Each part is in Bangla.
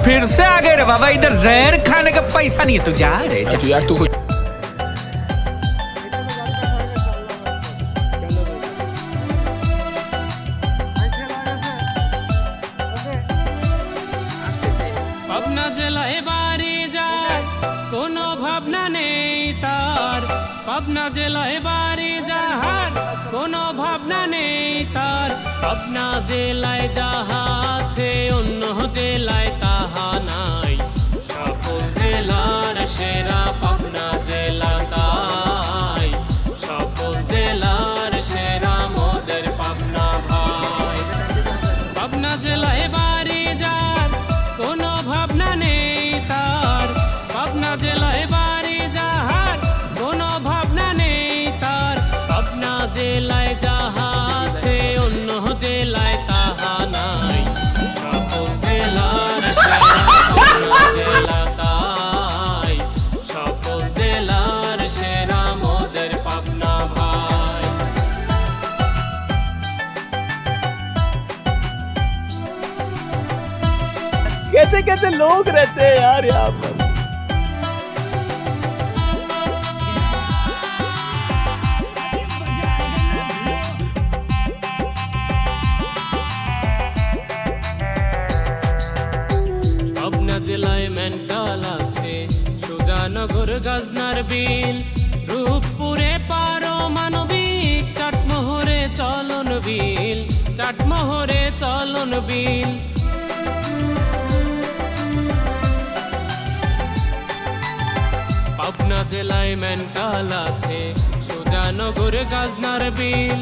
फिर से आ गए रे बाबा, इधर जहर खाने का पैसा नहीं है, तू जा रे जा। यार तू পাবনা জেলায় বাড়ি যায় কোনো ভাবনা নেই তার, পাবনা জেলায় বাড়ি যাহার কোনো ভাবনা নেই তার, পাবনা জেলায় যাহা আছে অন্য জেলায় তাহা নাই, সকল জেলার সেরা পাবনা জেলা তাই, সকল জেলার সেরা মোদের পাবনা ভাই। পাবনা জেলায় বাড়ি যার কোনো ভাবনা নেই তার, পাবনা জেলায় বাড়ি যাহার কোনো ভাবনা নেই তার, পাবনা জেলায় যাহা আছে অন্য জেলায় তাহা নাই, সকল জেলার সেরা পাবনা জেলা তাই, সকল জেলার সেরা মোদের পাবনা ভাই। कैसे कैसे लोग रहते हैं यार यहाँ पर। পাবনা জেলায় মেন্টাল আছে সুজানগর গাজনার বিল, রূপপুরে পারমাণবিক, চাটমোহরে চলন বিল, চাটমোহরে চলন বিল। পাবনা জেলায় মেন্টাল আছে সুজানগর গাজনার বিল,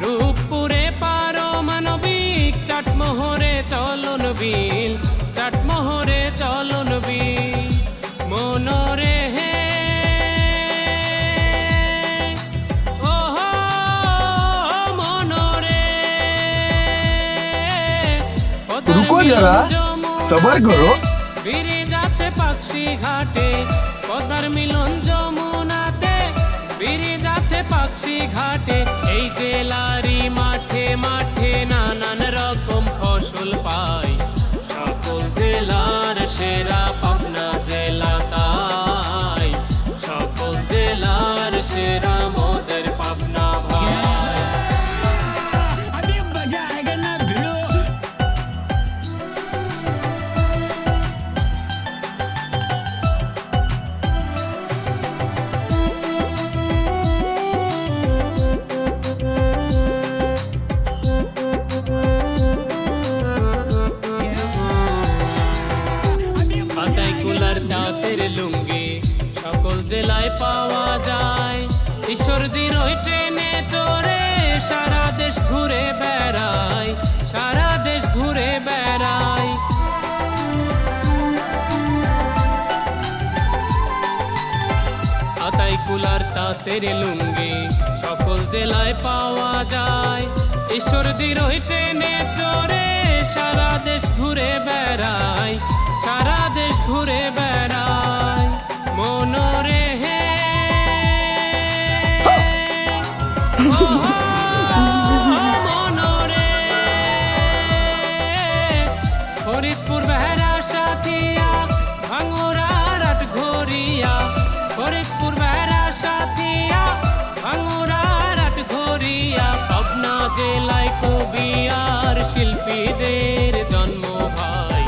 রূপপুরে পারমাণবিক, চাটমোহরে চলন বিল, চাটমোহরে চলন বিল। মনরে হে ওহো মনরে, रुको जरा, सबर करो। ফিরে যাচ্ছে পাকশি ঘাটে, পদার মিলন যমুনাতে, ফিরে যাচ্ছে পাকশি ঘাটে, এই জেলারি মাঠে মাঠে নানান রকম ফসল পাই, সকল জেলার সেরা পাবনা জেলা তাই, সকল জেলার সেরা মোদের পাবনা ভাই। পাতায় কুলার তাঁতের লুঙ্গি সকল জেলায় পাওয়া যায়, ঈশ্বরদীর ওই ট্রেনে চড়ে সারা দেশ ঘুরে বেড়ায়, সারা দেশ ঘুরে বেড়ায়। পাতায় কুলার তাঁতের লুঙ্গি সকল জেলায় পাওয়া যায়, ঈশ্বরদীর ওই ট্রেনে চড়ে সারা দেশ ঘুরে বেড়ায়, সারা দেশ ঘুরে বেড়ায়। মনরে হে ওহো মনরে, ফরিদপুর বেহরা সাথিয়া ভাঙুরা রাট ঘরিয়া, ফরিদপুর বেহরা সাথিয়া ভাঙুরা রাট ঘরিয়া, পাবনা জেলায় কবি আর শিল্পীদের জন্ম ভাই,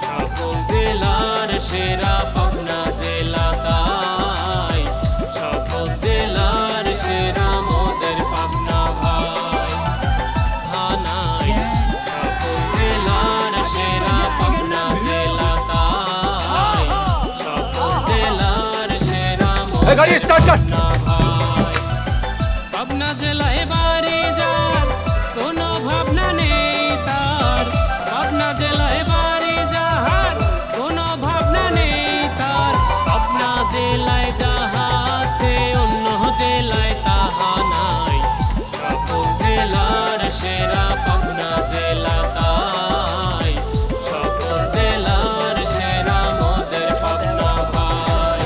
সকল জেলার সেরা পাবনা জেলা তাই, সকল জেলার সেরা মোদের পাবনা ভাই। হানাই সকল জেলার সেরা পাবনা জেলা তাই, সকল জেলার সেরা মোদের পাবনা ভাই। পাবনা জেলায় বাড়ি যার কোনো ভাবনা নেই তার, পাবনা জেলায় বাড়ি যাহার কোনো ভাবনা নেই তার, পাবনা জেলায় যাহা আছে অন্য জেলায় তাহা নাই, সকল জেলার সেরা পাবনা জেলা তাই, সকল জেলার সেরা মোদের পাবনা ভাই।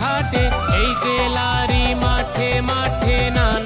ঘাটে এই জেলারি মাঠে মাঠে নানা